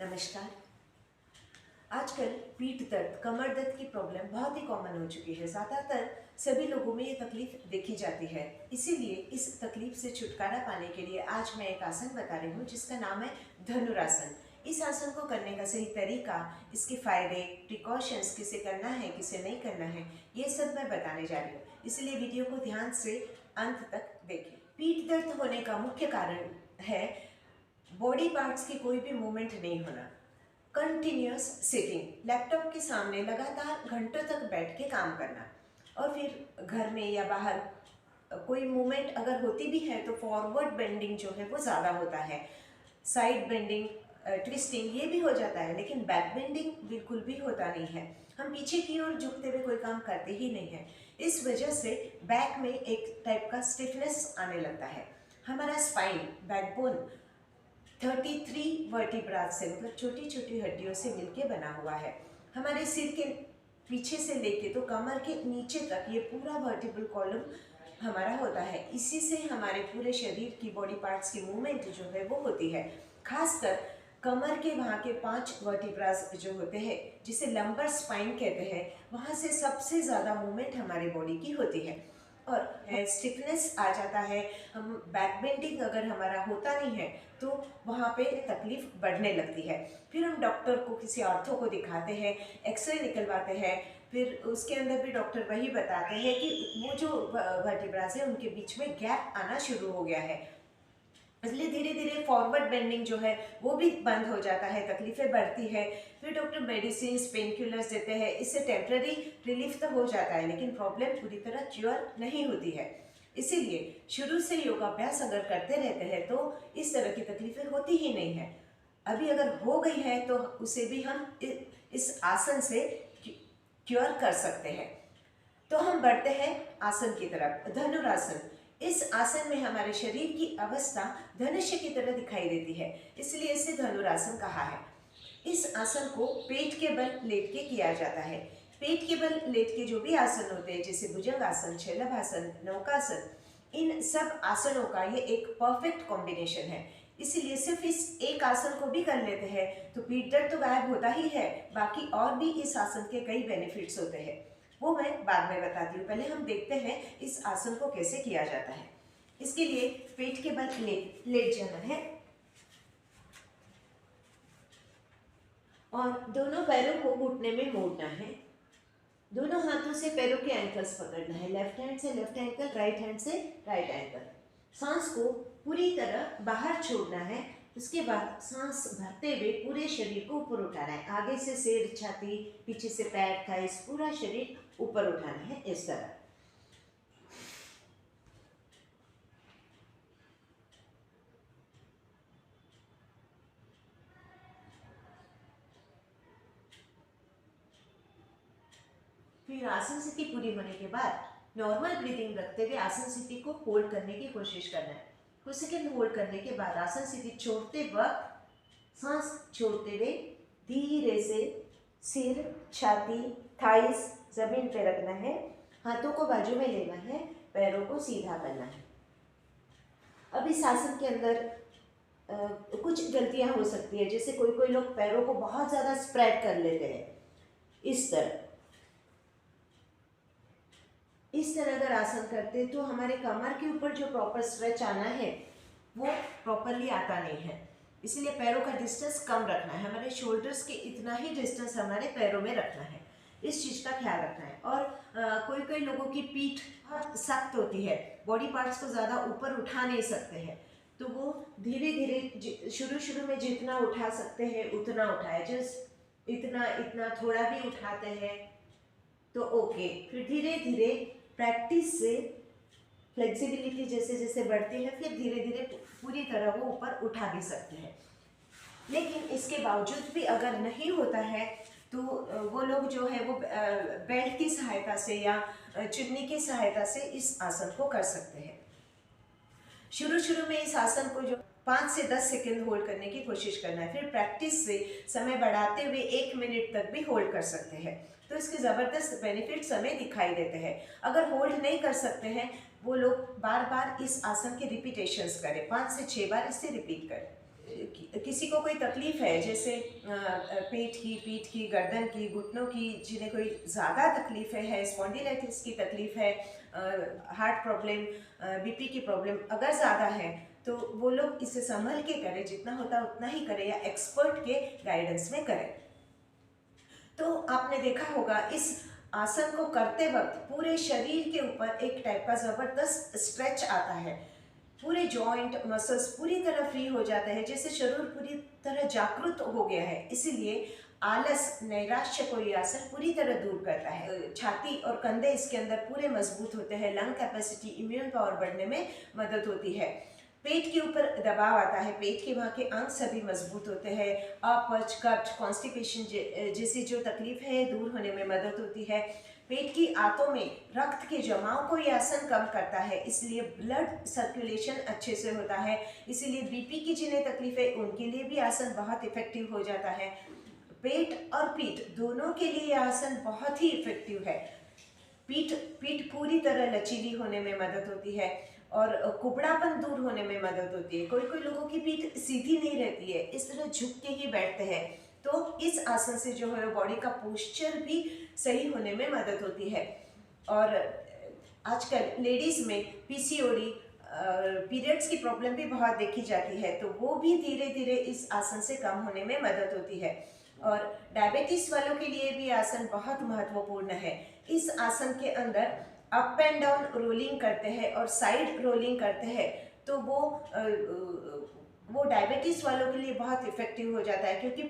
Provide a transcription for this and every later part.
नमस्कार। आजकल पीठ दर्द, कमर दर्द की प्रॉब्लम बहुत ही कॉमन हो चुकी है। ज़्यादातर सभी लोगों में ये तकलीफ देखी जाती है। इसीलिए इस तकलीफ से छुटकारा पाने के लिए आज मैं एक आसन बता रही हूँ जिसका नाम है धनुरासन। इस आसन को करने का सही तरीका, इसके फायदे, प्रिकॉशंस, किसे करना है किसे नहीं करना है, ये सब मैं बताने जा रही हूँ। इसलिए वीडियो को ध्यान से अंत तक देखें। पीठ दर्द होने का मुख्य कारण है बॉडी पार्ट्स की कोई भी मूवमेंट नहीं होना, कंटिन्यूस सिटिंग, लैपटॉप के सामने लगातार घंटों तक बैठ के काम करना, और फिर घर में या बाहर कोई मूवमेंट अगर होती भी है तो फॉरवर्ड बेंडिंग जो है वो ज़्यादा होता है, साइड बेंडिंग, ट्विस्टिंग ये भी हो जाता है, लेकिन बैक बेंडिंग बिल्कुल भी होता नहीं है। हम पीछे की ओर झुकते हुए कोई काम करते ही नहीं है। इस वजह से बैक में एक टाइप का स्टिफनेस आने लगता है। हमारा स्पाइन, बैकबोन 33 वर्टिब्रास से, मतलब छोटी छोटी हड्डियों से मिलके बना हुआ है। हमारे सिर के पीछे से लेके तो कमर के नीचे तक ये पूरा वर्टिब्रल कॉलम हमारा होता है। इसी से हमारे पूरे शरीर की बॉडी पार्ट्स की मूवमेंट जो है वो होती है। खासकर कमर के वहाँ के 5 वर्टिब्रास जो होते हैं, जिसे लंबर स्पाइन कहते हैं, वहाँ से सबसे ज़्यादा मूवमेंट हमारे बॉडी की होती है और स्टिफनेस आ जाता है। हम बैक बेंडिंग अगर हमारा होता नहीं है तो वहाँ पे तकलीफ बढ़ने लगती है। फिर हम डॉक्टर को, किसी ऑर्थो को दिखाते हैं, एक्सरे निकलवाते हैं, फिर उसके अंदर भी डॉक्टर वही बताते हैं कि वो जो वर्टिब्रास है उनके बीच में गैप आना शुरू हो गया है, इसलिए धीरे धीरे फॉरवर्ड बेंडिंग जो है वो भी बंद हो जाता है, तकलीफें बढ़ती है। फिर डॉक्टर मेडिसिन, पेन किलर्स देते हैं। इससे टेम्पररी रिलीफ तो हो जाता है, लेकिन प्रॉब्लम पूरी तरह क्योर नहीं होती है। इसीलिए शुरू से योगाभ्यास अगर करते रहते हैं तो इस तरह की तकलीफें होती ही नहीं है। अभी अगर हो गई है तो उसे भी हम इस आसन से क्योर कर सकते हैं। तो हम बढ़ते हैं आसन की तरफ, धनुरासन। इस आसन में हमारे शरीर की अवस्था धनुष्य की तरह दिखाई देती है, इसलिए इसे धनुरासन कहा है। इस आसन को पेट के बल लेट के किया जाता है। पेट के बल लेट के जो भी आसन होते हैं, जैसे भुजंगासन, शलभासन, नौकासन, इन सब आसनों का ये एक परफेक्ट कॉम्बिनेशन है। इसीलिए सिर्फ इस एक आसन को भी कर लेते हैं तो पीठ दर्द तो गायब होता ही है, बाकी और भी इस आसन के कई बेनिफिट्स होते हैं, वो मैं बाद में बताती हूँ। पहले हम देखते हैं इस आसन को कैसे किया जाता है। इसके लिए पेट के बल लेट जाना है और दोनों पैरों को घुटने में मोड़ना है। दोनों हाथों से पैरों के एंकल्स पकड़ना है, लेफ्ट हैंड से लेफ्ट एंकल, राइट हैंड से राइट एंकल। सांस को पूरी तरह बाहर छोड़ना है। उसके बाद सांस भरते हुए पूरे शरीर को ऊपर उठाना है। आगे से सिर, छाती, पीछे से पैर, थाइस, पूरा शरीर ऊपर उठाना है इस तरह। फिर आसन स्थिति पूरी होने के बाद नॉर्मल ब्रीदिंग रखते हुए आसन स्थिति को होल्ड करने की कोशिश करना है। कुछ सेकेंड होल्ड करने के बाद आसन स्थिति छोड़ते वक्त सांस छोड़ते हुए धीरे से सिर, छाती, थाइस जमीन पे रखना है, हाथों को बाजू में लेना है, पैरों को सीधा करना है। अब इस आसन के अंदर कुछ गलतियां हो सकती है, जैसे कोई कोई लोग पैरों को बहुत ज़्यादा स्प्रेड कर लेते हैं। इस तरह अगर आसन करते तो हमारे कमर के ऊपर जो प्रॉपर स्ट्रेच आना है वो प्रॉपरली आता नहीं है। इसलिए पैरों का डिस्टेंस कम रखना है, हमारे शोल्डर्स के इतना ही डिस्टेंस हमारे पैरों में रखना है, इस चीज़ का ख्याल रखना है। और कोई कोई लोगों की पीठ बहुत सख्त होती है, बॉडी पार्ट्स को ज़्यादा ऊपर उठा नहीं सकते हैं, तो वो धीरे धीरे शुरू में जितना उठा सकते हैं उतना उठाए। जस्ट इतना इतना थोड़ा भी उठाते हैं तो ओके। फिर धीरे धीरे प्रैक्टिस से फ्लेक्सिबिलिटी जैसे जैसे बढ़ती है, फिर धीरे धीरे पूरी तरह वो ऊपर उठा भी सकते हैं। लेकिन इसके बावजूद भी अगर नहीं होता है तो वो लोग जो है वो बेल्ट की सहायता से या चुन्नी की सहायता से इस आसन को कर सकते हैं। शुरू में इस आसन को जो 5 से 10 सेकेंड होल्ड करने की कोशिश करना है, फिर प्रैक्टिस से समय बढ़ाते हुए 1 मिनट तक भी होल्ड कर सकते हैं, तो इसके ज़बरदस्त बेनिफिट्स हमें दिखाई देते हैं। अगर होल्ड नहीं कर सकते हैं वो लोग बार बार इस आसन के रिपीटेशंस करें, 5 से 6 बार इसे रिपीट करें। किसी को कोई तकलीफ़ है, जैसे पेट की, पीठ की, गर्दन की, घुटनों की, जिन्हें कोई ज़्यादा तकलीफ़ है, स्पॉन्डिलाइटिस की तकलीफ़ है, हार्ट प्रॉब्लम, बीपी की प्रॉब्लम अगर ज़्यादा है, तो वो लोग इसे संभल के करें, जितना होता है उतना ही करें, या एक्सपर्ट के गाइडेंस में करें। तो आपने देखा होगा, इस आसन को करते वक्त पूरे शरीर के ऊपर एक टाइप का ज़बरदस्त स्ट्रेच आता है। पूरे जॉइंट मसल्स पूरी तरह फ्री हो जाता है, जैसे शरीर पूरी तरह जागृत हो गया है। इसीलिए आलस, नैराश्य को ये आसन पूरी तरह दूर करता है। छाती और कंधे इसके अंदर पूरे मजबूत होते हैं, लंग कैपेसिटी, इम्यून पावर बढ़ने में मदद होती है। पेट के ऊपर दबाव आता है, पेट के वहाँ के अंग सभी मजबूत होते हैं। अपच, कब्ज, कॉन्स्टिपेशन जैसी जो तकलीफ है दूर होने में मदद होती है। पेट की आंतों में रक्त के जमाव को यह आसन कम करता है, इसलिए ब्लड सर्कुलेशन अच्छे से होता है। इसीलिए बीपी की जिन्हें तकलीफ है उनके लिए भी आसन बहुत इफेक्टिव हो जाता है। पेट और पीठ दोनों के लिए यह आसन बहुत ही इफेक्टिव है। पीठ पूरी तरह लचीली होने में मदद होती है और कुबड़ापन दूर होने में मदद होती है। कोई कोई लोगों की पीठ सीधी नहीं रहती है, इस तरह झुक के ही बैठते हैं, तो इस आसन से जो है बॉडी का पोस्चर भी सही होने में मदद होती है। और आजकल लेडीज़ में पीसीओडी, पीरियड्स की प्रॉब्लम भी बहुत देखी जाती है, तो वो भी धीरे धीरे इस आसन से कम होने में मदद होती है। और डायबिटीज़ वालों के लिए भी आसन बहुत महत्वपूर्ण है। इस आसन के अंदर अप एंड डाउन रोलिंग करते हैं और साइड रोलिंग करते हैं, तो वो डायबिटीज़ वालों के लिए बहुत इफेक्टिव हो जाता है, क्योंकि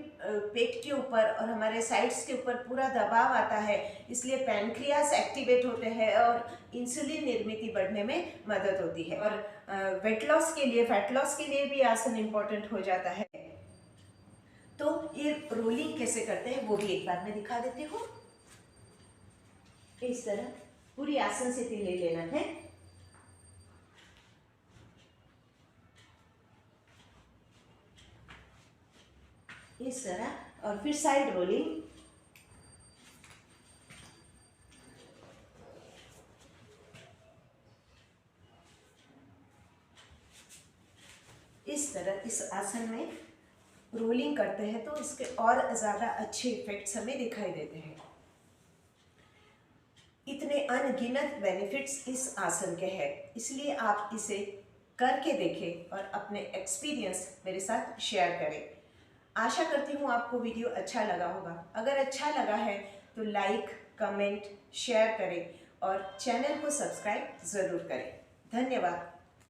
पेट के ऊपर और हमारे साइड्स के ऊपर पूरा दबाव आता है, इसलिए पैनक्रियास एक्टिवेट होते हैं और इंसुलिन निर्मित बढ़ने में मदद होती है। और वेट लॉस के लिए, फैट लॉस के लिए भी आसन इम्पोर्टेंट हो जाता है। तो ये रोलिंग कैसे करते हैं वो भी एक बार मैं दिखा देती हूँ। इस तरह पूरी आसन से ले लेना है। इस तरह, और फिर साइड रोलिंग। इस तरह इस आसन में रोलिंग करते हैं तो इसके और ज़्यादा अच्छे इफेक्ट्स हमें दिखाई देते हैं। इतने अनगिनत बेनिफिट्स इस आसन के हैं, इसलिए आप इसे करके देखें और अपने एक्सपीरियंस मेरे साथ शेयर करें। आशा करती हूँ आपको वीडियो अच्छा लगा होगा। अगर अच्छा लगा है तो लाइक, कमेंट, शेयर करें और चैनल को सब्सक्राइब ज़रूर करें। धन्यवाद।